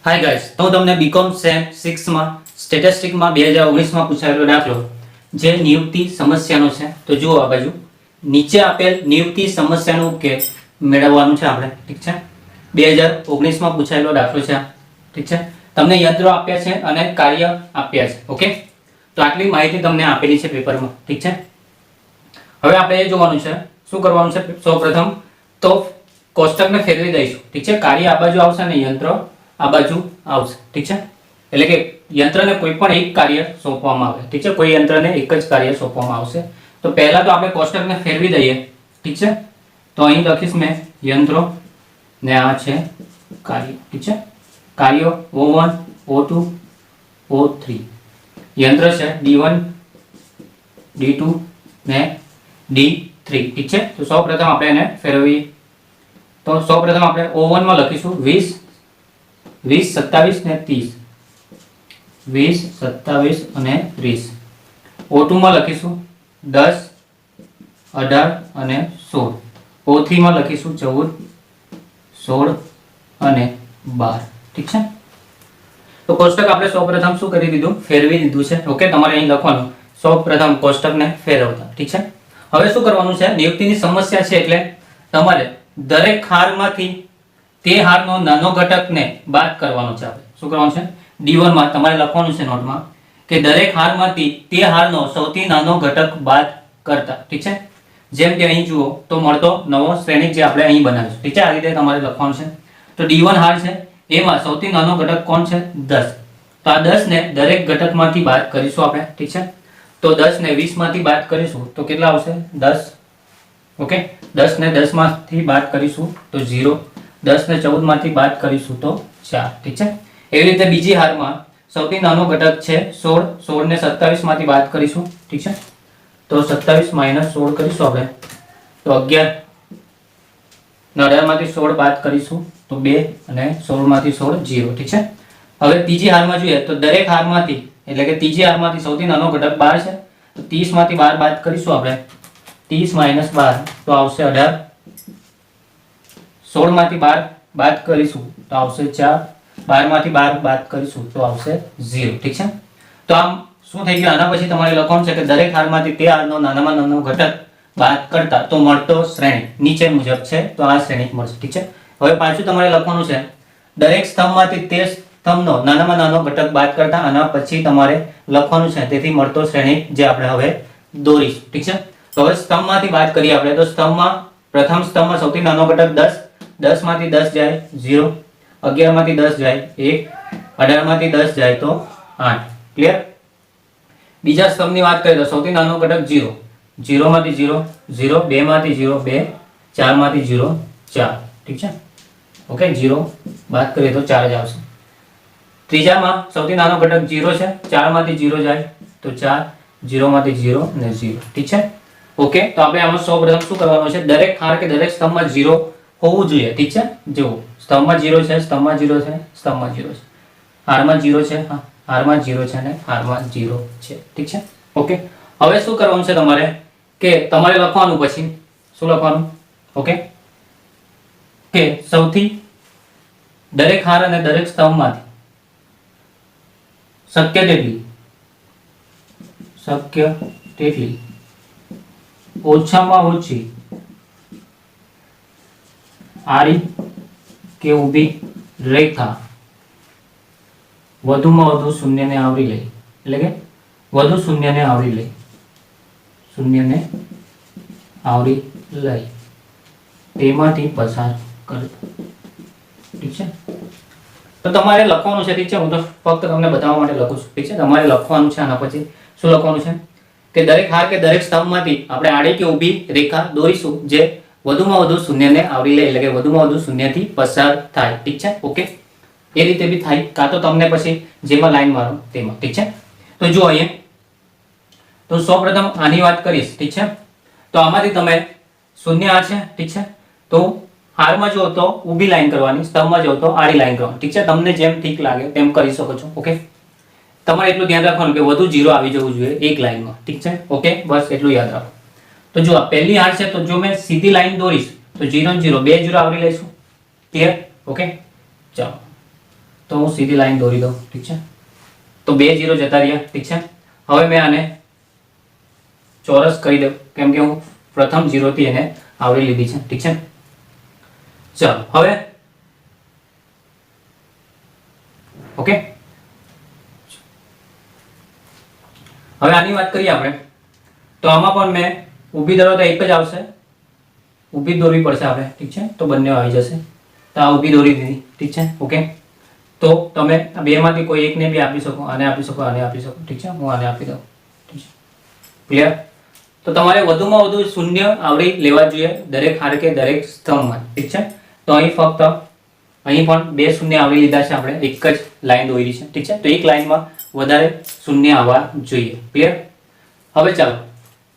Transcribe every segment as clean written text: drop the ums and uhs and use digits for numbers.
Hi guys, તો હું તમને બીકોમ સેમ 6 માં સ્ટેટિસ્ટિક્સમાં 2019 માં પૂછાયેલો દાખલો જે નિયુક્તિ સમસ્યાનો છે. તો જુઓ આ બાજુ નીચે આપેલ નિયુક્તિ સમસ્યાનો ઉકેલ મેળવવાનું છે આપણે. ઠીક છે, 2019 માં પૂછાયેલો દાખલો છે. ઠીક છે, તમને યંત્રો આપ્યા છે અને કાર્ય આપ્યા છે. ઓકે, તો આટલી માહિતી તમને આપેલી છે પેપરમાં. ઠીક છે, હવે આપણે એ જોવાનું છે શું કરવાનું છે. સૌપ્રથમ તો કોષ્ટકને ફેરવી દઈશું. ઠીક છે, કાર્ય આ બાજુ આવશે અને યંત્ર આ બાજુ આવશે. ઠીક છે, એટલે કે યંત્રને કોઈ પણ એક કાર્ય સોંપવામાં આવે. ઠીક છે, કોઈ યંત્રને એક જ કાર્ય સોંપવામાં આવશે. તો પહેલા તો આપણે કોષ્ટકને ફેરવી દઈએ. ઠીક છે, તો અહીં લખીશ મેં યંત્રો ને આ છે કાર્ય. ઠીક છે, કાર્યો O1 O2 O3, યંત્ર છે D1 D2 ને D3. ઠીક છે, તો સૌપ્રથમ આપણે એને ફેરવીએ. તો સૌપ્રથમ આપણે O1 માં લખીશું 20 27 ને 30, 20 27 અને 30. O2 માં લખીશું 10 18 અને 16. O3 માં લખીશું 14 16 અને 12. ઠીક છે, તો કોષ્ટક આપણે સૌપ્રથમ શું કરી દીધું, ફેરવી દીધું છે. ઓકે, તમારે અહીં લખવાનું સૌપ્રથમ કોષ્ટકને ફેરવતા. ઠીક છે, હવે શું કરવાનું છે, નિયુક્તિની સમસ્યા છે એટલે તમારે દરેક હારમાંથી તે હારનો નાનો ઘટકને બાદ કરવાનો છે. આપણે શું કરવાનું છે, D1 માં તમારે લખવાનું છે નોટમાં કે દરેક હારમાંથી તે હારનો સૌથી નાનો ઘટક બાદ કરતા. ઠીક છે, જેમ કે અહીં જુઓ તો મળતો નવો શ્રેણિક જે આપણે અહીં બનાવીશું. ઠીક છે, આ રીતે તમારે લખવાનું છે. તો D1 હાર છે, એમાં સૌથી નાનો ઘટક કોણ છે, 10. તો આ 10 ને દરેક ઘટકમાંથી બાદ કરીશું આપણે. ઠીક છે, તો 10 ને 20 માંથી બાદ કરીશું તો કેટલા આવશે, 10. ઓકે, 10 ને 10 માંથી બાદ કરીશું તો 0. 10 ને 14 માંથી બાદ કરીશું તો 4. ઠીક છે, એવી રીતે બીજી હારમાં સૌથી નાનો ઘટક છે 16. 16 ને 27 માંથી બાદ કરીશું. ઠીક છે, તો 27 - 16 કરીશું આપણે તો 11. 18 માંથી 16 બાદ કરીશું તો 2 અને 16 માંથી 16 0. ઠીક છે, હવે ત્રીજી હારમાં જોઈએ તો દરેક હારમાંથી એટલે કે ત્રીજી હારમાંથી સૌથી નાનો ઘટક 12 છે. તો 30 માંથી 12 બાદ કરીશું આપણે, 30 - 12 તો આવશે 18. 16 માંથી 12 બાદ કરીશું તો આવશે 4. 12 માંથી 12 બાદ કરીશું તો આવશે 0. ઠીક છે, તો આમ શું થઈ ગયું, આના પછી તમારે લખવાનું છે કે દરેક હારમાંથી તે હારનો નાનામાં નાનો ઘટક બાદ કરતા તો મળતો શ્રેણી નીચે મુજબ છે. તો આ શ્રેણી મળશે. ઠીક છે, હવે પાછું તમારે લખવાનું છે દરેક સ્તંભમાંથી તે સ્તંભનો નાનામાં નાનો ઘટક બાદ કરતા. આના પછી તમારે લખવાનું છે તેથી મળતો શ્રેણી જે આપણે હવે દોરીશું. ઠીક છે, તો હવે સ્તંભમાંથી બાદ કરીએ આપણે. તો સ્તંભમાં પ્રથમ સ્તંભમાં સૌથી નાનો ઘટક 10. 10 માંથી 10 જાય 0. 11 માંથી 10 જાય 1. 18 માંથી 10 જાય તો 8. ક્લિયર. બીજા સ્તંભની વાત કરીએ તો સૌથી નાનો ઘટક 0. 0 માંથી 0 0. 2 માંથી 0 2. 4 માંથી 0 4. ઠીક છે, ઓકે, 0 બાદ કરીએ તો 4 જ આવશે. ત્રીજામાં સૌથી નાનો ઘટક 0 છે. 4 માંથી 0 જાય તો 4. 0 માંથી 0 ને 0. ઠીક છે, ઓકે, તો આપણે આમાં સૌપ્રથમ શું કરવાનું છે, દરેક હાર કે દરેક સ્તંભમાં 0 હોવું જોઈએ. ઠીક છે, જુઓ સ્તંભમાં 0 છે, સ્તંભમાં 0 છે, સ્તંભમાં 0 છે, હારમાં 0 છે, હા હારમાં 0 છે અને હારમાં 0 છે. ઠીક છે, ઓકે, હવે શું કરવાનું છે તમારે કે તમારે લખવાનું પછી શું લખવાનું, ઓકે, કે સૌથી દરેક હાર અને દરેક સ્તંભમાંથી શક્ય તેટલી ઓછામાં ઓછી આડી કે ઊભી રેખા વધુમાં વધુ શૂન્યને આવરી લે. એટલે કે વધુ શૂન્યને આવરી લે, શૂન્યને આવરી લઈ તેમાંથી પસાર કરતા. ઠીક છે, તો તમારે લખવાનું છે. ઠીક છે, હું તો ફક્ત તમને બતાવવા માટે લખું છું. ઠીક છે, તમારે લખવાનું છે. આના પછી શું લખવાનું છે કે દરેક હાર કે દરેક સ્તંભમાંથી આપણે આડી કે ઊભી રેખા દોરીશું જે વધુમાં વધુ શૂન્યને આવરી લે, એટલે કે વધુમાં વધુ શૂન્યથી પસાર થાય. ઠીક છે, ઓકે, એ રીતે બી થાય, કાં તો તમને પછી જેમાં લાઈન મારો તેમાં. ઠીક છે, તો જુઓ અહીંયા તો સૌપ્રથમ આની વાત કરીશ. ઠીક છે, તો આમાંથી તમે શૂન્ય આ છે. ઠીક છે, તો હારમાં જો તો ઊભી લાઈન કરવાની, સ્તંભમાં જો તો આડી લાઈન કરવાની. ઠીક છે, તમને જેમ ઠીક લાગે તેમ કરી શકો છો. ઓકે, તમારે એટલું ધ્યાન રાખવાનું કે વધુ 0 આવી જવું જોઈએ એક લાઈનમાં. ઠીક છે, ઓકે, બસ એટલું યાદ રાખો. તો જો આ પહેલી હાર છે, તો જો મેં સીધી લાઈન દોરીશ તો 0 0 2 0 આવરી લઈશું. ક્લિયર, ઓકે, ચાલો तो हूँ सीधी लाइन दौरी दઉં, ठीक है। तो 2 0 जता रह्या, ठीक है। हवे मैं आने चौरस करी दઉં केम के हूँ प्रथम 0 थी एने आवरी लीधी है, ठीक है। चलो हवे ओके, हवे आनी बात करिए आपणे तो आमां पण मैं ऊभी दौरो तो एक ज आवशे, ऊभी दौरवी पड़शे आपणे, ठीक है। तो बंने आई जशे, तो आ ऊभी दौरी दीधी, ठीक है। ओके, तो तमे आ बेमांथी कोई एकने बी आपी शको, आने आपी शको, आने आपी शको, ठीक है। हूँ आने आपी दઉં, ठीक है, क्लियर। तो तमारे वधुमां वधु शून्य आवड़ी लेवा जोईए दरेक हारके दरेक स्तंभमां, ठीक है। तो અહીં ફક્ત અહીં પણ 2 શૂન્ય આવડી લીધા છે આપણે, એક જ લાઈન દોરી છે, ठीक है। तो एक लाइનમાં વધારે શૂન્ય આવવા જોઈએ, ક્લિયર। હવે ચાલો,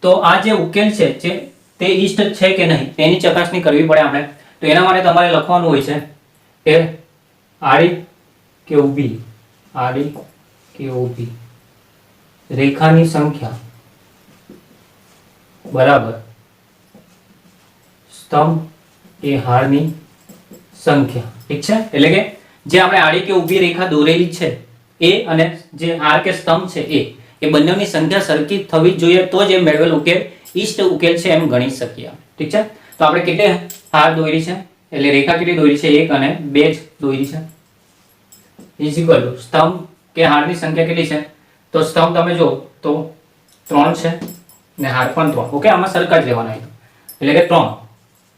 તો આ જે ઉકેલ છે જે તે ઈષ્ટ છે કે નહીં તેની ચકાસણી કરવી પડે આપણે। તો એના માટે તમારે લખવાનું હોય છે કે આડી કે ઊભી, આડી કે ઊભી રેખાની સંખ્યા बराबर स्तंभ के हारनी संख्या, ठीक है। એટલે કે જે આપણે આડી કે ઊભી રેખા દોરેલી છે એ અને જે હાર કે સ્તંભ છે એ બંનેની સંખ્યા સરખી થવી જોઈએ તો જ એ મેળવેલ ઉકેલ ઈષ્ટ ઉકેલ છે એમ ગણી શકીએ, ठीक है। તો આપણે કેટલે હાર દોરી છે એટલે રેખા કેટલી દોરી છે 1 અને 2 જ દોરી છે ઇઝ ઇક્વલ ટુ સ્તંભ કે હારની સંખ્યા કેટલી છે તો સ્તંભ તમે જો તો 3 છે ने हार पण 3, ओके। आमां सरखा ज लेवाना है એટલે કે 3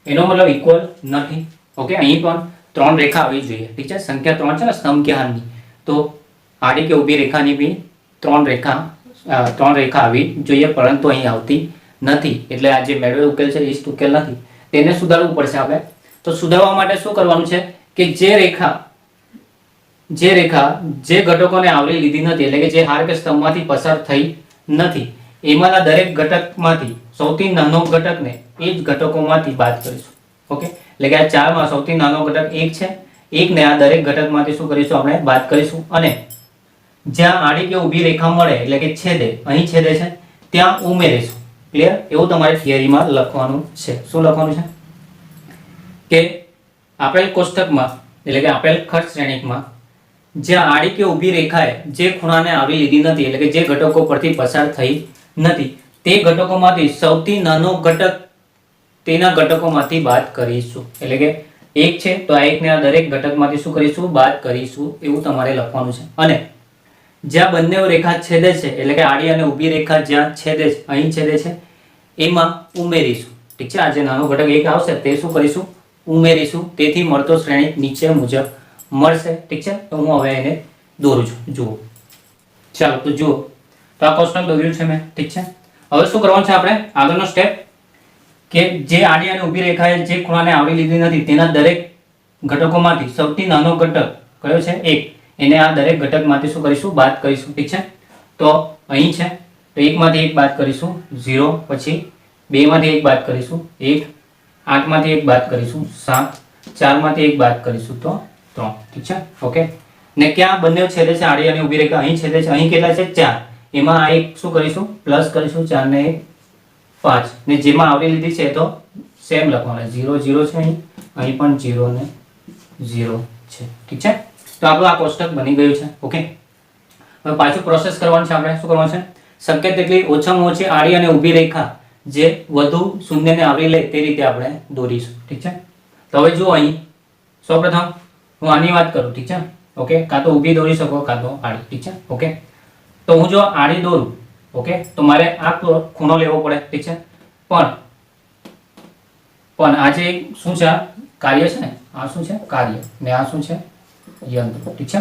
એનો મતલબ ઇક્વલ નથી, ओके। અહીં પણ 3 રેખા આવી જોઈએ, ठीक है। સંખ્યા 3 છે ને સ્તંભ કે હારની, તો આડી કે ઊભી રેખાની બી 3 રેખા આવી જોઈએ, પરંતુ અહીં આવતી નથી એટલે આ જે મેળવેલ ઉકેલ છે ઈષ્ટ ઉકેલ નથી, તેને સુધારવું પડશે આપણે। તો સુધારવા માટે શું કરવાનું છે કે જે રેખા જે ઘટકોને આવરી લીધી નથી એટલે કે જે હાર કે સ્તંભમાંથી પસાર થઈ નથી એમાંના દરેક ઘટકમાંથી સૌથી નાનો ઘટકને એ જ ઘટકોમાંથી બાદ કરીશું, ઓકે। એટલે કે આ 4 માં સૌથી નાનો ઘટક 1 છે, 1 ને આ દરેક ઘટકમાંથી શું કરીશું આપણે બાદ કરીશું અને જ્યાં આડી કે ઊભી રેખા મળે એટલે કે છેદે, અહીં છેદે છે ત્યાં ઉમેરીશું, ક્લિયર। એવું તમારે થિયરીમાં લખવાનું છે। શું લખવાનું છે કે આપેલ કોષ્ટકમાં એટલે કે આપેલ ખર્ચ શ્રેણિકમાં જ્યાં આડી કે ઊભી રેખાએ જે ખૂણાને આવરી લીધી નથી એટલે કે જે ઘટકો પરથી પસાર થઈ નથી તે ઘટકોમાંથી સૌથી નાનો ઘટક તેના ઘટકોમાંથી બાદ કરીશું, એટલે કે 1 છે તો આ 1 ને આ દરેક ઘટકમાંથી શું કરીશું બાદ કરીશું, એવું તમારે લખવાનું છે। અને જ્યાં બંને રેખા છેદે છે એટલે કે આડી અને ઊભી રેખા જ્યાં છેદે છે અહીં છેદે છે એમાં ઉમેરીશું, ઠીક છે। આ જે નાનો ઘટક 1 આવશે તે શું કરીશું ઉમેરીશું, તેથી મળતો શ્રેણિક નીચે મુજબ મળશે, ઠીક છે। તો હું હવે એને દોરું છું, જુઓ। ચાલો તો જુઓ, તો આ કોષ્ટક દોર્યું છે મેં, ઠીક છે। હવે શું કરવાનું છે આપણે આગળનો સ્ટેપ કે જે આડી અને ઊભી રેખાએ જે ખૂણાને આવરી લીધી નથી તેના દરેક ઘટકોમાંથી સૌથી નાનો ઘટક કયો છે 1, એને આ દરેક ઘટકમાંથી શું કરીશું બાદ કરીશું, ઠીક છે। તો અહીં છે તો 1 માંથી 1 બાદ કરીશું 0, પછી 2 માંથી 1 બાદ કરીશું 1, 8 માંથી 1 બાદ કરીશું 7, 4 માંથી 1 બાદ કરીશું તો 3, ઠીક છે, ઓકે। ને ક્યાં બંને છેદે છે આડી અને ઊભી રેખા અહીં છેદે છે, અહીં કેટલા છે 4, એમાં આ એક શું કરીશું પ્લસ કરીશું 4 ને 1 5 ને જેમાં આવરી લીધી છે તો સેમ લખવાના 0 0 છે, અહીં પણ 0 ને 0 છે, ઠીક છે। તો આપણું આ કોષ્ટક બની ગયું છે, ઓકે। હવે પાછું પ્રોસેસ કરવાનું છે આપણે, શું કરવાનું છે શક્ય તેટલી ઓછામાં ઓછી આડી અને ઊભી રેખા જે વધુ શૂન્યને આવરી લે તે રીતે આપણે દોરીશું, ઠીક છે। તો હવે જુઓ અહીં સૌપ્રથમ હું આની વાત કરું, ઠીક છે, ઓકે। કાં તો ઊભી દોરી શકો કાં તો આડી, ઠીક છે, ઓકે। તો હું જો આડી દોરું, ઓકે, તો મારે આ ખૂણો લેવો પડે, ઠીક છે। પણ આ જે શું છે કાર્ય છે ને આ શું છે કાર્ય ને આ શું છે યંત્ર, ઠીક છે।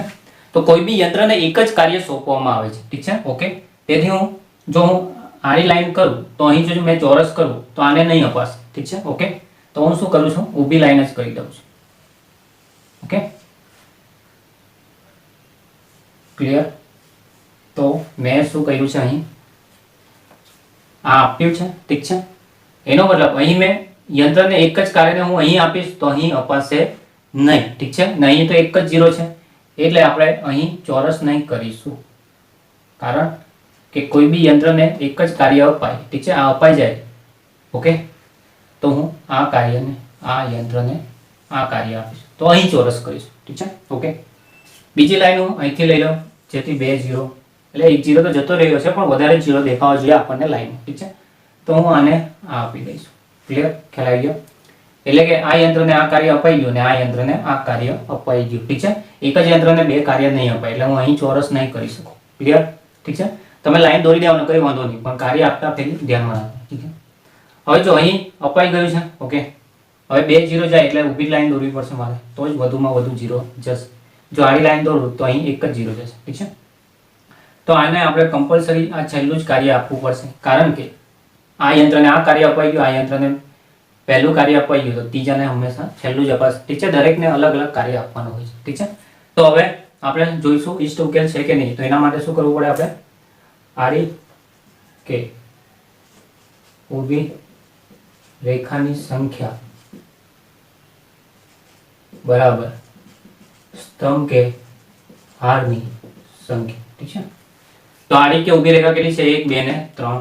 તો કોઈ બી યંત્રને એક જ કાર્ય સોંપવામાં આવે છે, ઠીક છે, ઓકે। તેથી જો હું આડી લાઈન કરું તો અહીં જો મેં ચોરસ કરું તો આને નહીં અપાશે, ઠીક છે, ઓકે। તો હું શું કરું છું ઊભી લાઈન જ કરી દઉં છું, ઓકે, ક્લિયર। તો મેં શું કર્યું છે અહીં આ આપ્યું છે, ઠીક છે। એનો મતલબ અહીં મેં યંત્રને એક જ કાર્યને હું અહીં આપીશ તો અહીં અપાશે નહીં, ઠીક છે। ને અહીં તો એક જ 0 છે એટલે આપણે અહીં ચોરસ નહીં કરીશું, કારણ કે કોઈ બી યંત્રને એક જ કાર્ય અપાય, ઠીક છે, આ અપાઈ જાય, ઓકે। તો હું આ કાર્યને આ યંત્રને આ કાર્ય આપીશ તો અહીં ચોરસ કરીશું, ઠીક છે, ઓકે। બીજી લાઈન હું અહીંથી લઈ લઉં, જેથી 2 0, એટલે એક 0 તો જતો રહ્યો છે પણ વધારે 0 દેખાવો જોઈએ આપણને લાઈન, ઠીક છે. તો હું આને આ આપી દઈશું. ક્લિયર? ખ્યાલ આવી ગયો? એટલે કે આ યંત્રને આ કાર્ય અપાઈ ગયું ને આ યંત્રને આ કાર્ય અપાઈ ગયું, ઠીક છે. એક જ યંત્રને બે કાર્ય નહીં અપાય, એટલે હું અહીં ચોરસ નહીં કરી શકું. ક્લિયર? ઠીક છે. તમે લાઈન દોરી દેવાનો કંઈ વાંધો નહીં, પણ કાર્ય આપતા પહેલી ધ્યાનમાં રાખો, ઠીક છે. હવે જો અહીં અપાઈ ગયું છે, ઓકે. હવે 2 0 જાય એટલે ઊભી લાઈન દોરવી પડશે મારે, તો જ વધુમાં વધુ 0 જશે. જો આડી લાઈન દોરું તો અહીં એક જ 0 જશે, ઠીક છે. તો આને આપણે કમ્પલસરી આ છેલ્લું જ કાર્ય આપવું પડશે, કારણ કે આ યંત્રને આ કાર્ય અપાઈ ગયું, આ યંત્રને પહેલું કાર્ય અપાઈ ગયું, તો ત્રીજાને હંમેશા છેલ્લું જ અપાશે, ઠીક છે. દરેકને અલગ અલગ કાર્ય આપવાનું હોય છે, ઠીક છે. તો હવે આપણે જોઈશું ઈષ્ટ ઉકેલ છે કે નહીં. તો એના માટે શું કરવું પડે? આપણે આડી કે ઊભી રેખાની સંખ્યા બરાબર સ્તંભ કે હારની સંખ્યા, ઠીક છે. તો આડી કે ઊભી રેખા કેટલી છે? 1 2 ને 3.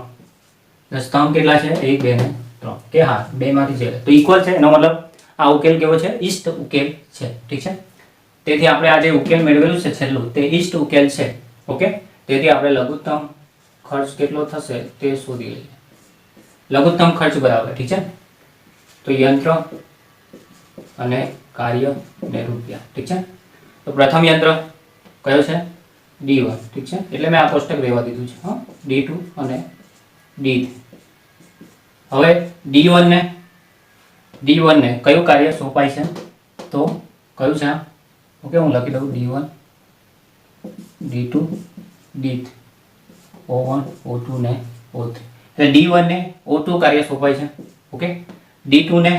સ્તંભ કેટલા છે? 1 2 ને 3 કે હાર બે માંથી છે તો ઇક્વલ છે. એનો મતલબ આ ઉકેલ કેવો છે? ઈષ્ટ ઉકેલ છે, ઠીક છે. તેથી આપણે આ જે ઉકેલ મેળવેલું છે છેલ્લું, તે ઈષ્ટ ઉકેલ છે, ઓકે. તેથી આપણે લઘુત્તમ ખર્ચ કેટલો થશે તે શોધી લઈએ. લઘુત્તમ ખર્ચ બરાબર, ઠીક છે. તો યંત્ર અને કાર્ય ને રૂપિયા, ઠીક છે. તો પ્રથમ યંત્ર કયો છે? D1, ઠીક છે. એટલે મેં આ કોષ્ટક રહેવા દીધું છે, હા. D2 અને D3. હવે D1 ને કયું કાર્ય સોંપાય છે? તો કયું છે? ઓકે, હું લખી દઉં D1 D2 D3 O1 O2 ને O3. એટલે D1 ને O2 કાર્ય સોંપાય છે, ઓકે. D2 ને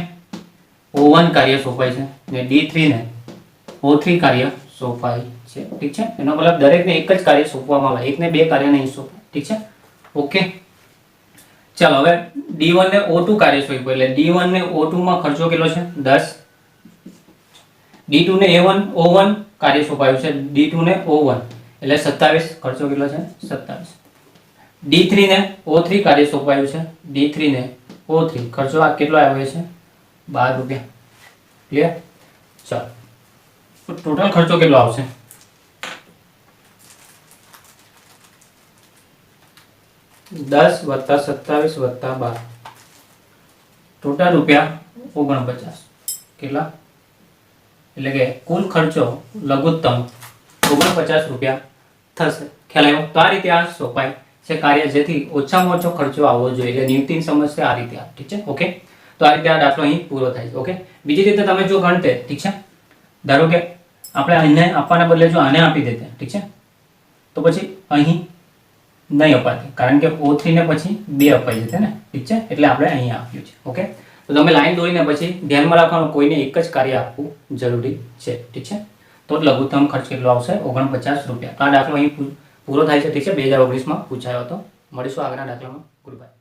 O1 કાર્ય સોંપાય છે ને D3 ને O3 કાર્ય સોંપાય છે, ઠીક છે. એનો મતલબ દરેકને એક જ કાર્ય સોંપવામાં આવે, એકને બે કાર્ય નહીં સોંપાય, ઠીક છે. ઓકે, ચાલો હવે D1 ને O2 કાર્ય સોંપ્યું એટલે D1 ને O2 માં ખર્ચો કેટલો છે? 10. D2 ને O1 કાર્ય સોંપાયું છે, D2 ને O1 એટલે 27. ખર્ચો કેટલો છે? 27. D3 ને O3 કાર્ય સોંપાયું છે, D3 ને O3 ખર્ચો આ કેટલો આવ્યો છે? 12 રૂપિયા. ક્લિયર? ચાલો, તો ટોટલ ખર્ચો કેટલો આવશે? 10 + 27 + 12, ટોટલ રૂપિયા 49. કેટલા? એટલે કે કુલ ખર્ચો લઘુત્તમ 49 રૂપિયા થશે. ખ્યાલ આવ્યો? તો આ રીતે આ સોંપાય છે કાર્ય, જેથી ઓછામાં ઓછો ખર્ચો આવવો જોઈએ. એટલે નિયુક્તિની સમસ્યા આ રીતે આવે, ઠીક છે. ઓકે, તો આ રીતે આ દાખલો અહીં પૂરો થાય છે. ઓકે, બીજી રીતે તમે જો ગણતે, ઠીક છે, ધારો કે આપણે આને આપવાના બદલે જો આને આપી દેતે, ઠીક છે, તો પછી અહીં નહીં અપાતી, કારણ કે O3 ને પછી 2 અપાઈ જશે ને, ઠીક છે. એટલે આપણે અહીં આપ્યું છે. ઓકે, તો તમે લાઈન દોરીને પછી ધ્યાનમાં રાખવાનું કોઈને એક જ કાર્ય આપવું જરૂરી છે, ઠીક છે. તો લઘુત્તમ ખર્ચ કેટલો આવશે? 49 રૂપિયા. તો આ દાખલો અહીં પૂરો થાય છે, ઠીક છે. 2019 માં પૂછાયો હતો. મળીશું આગળના દાખલામાં. Good bye.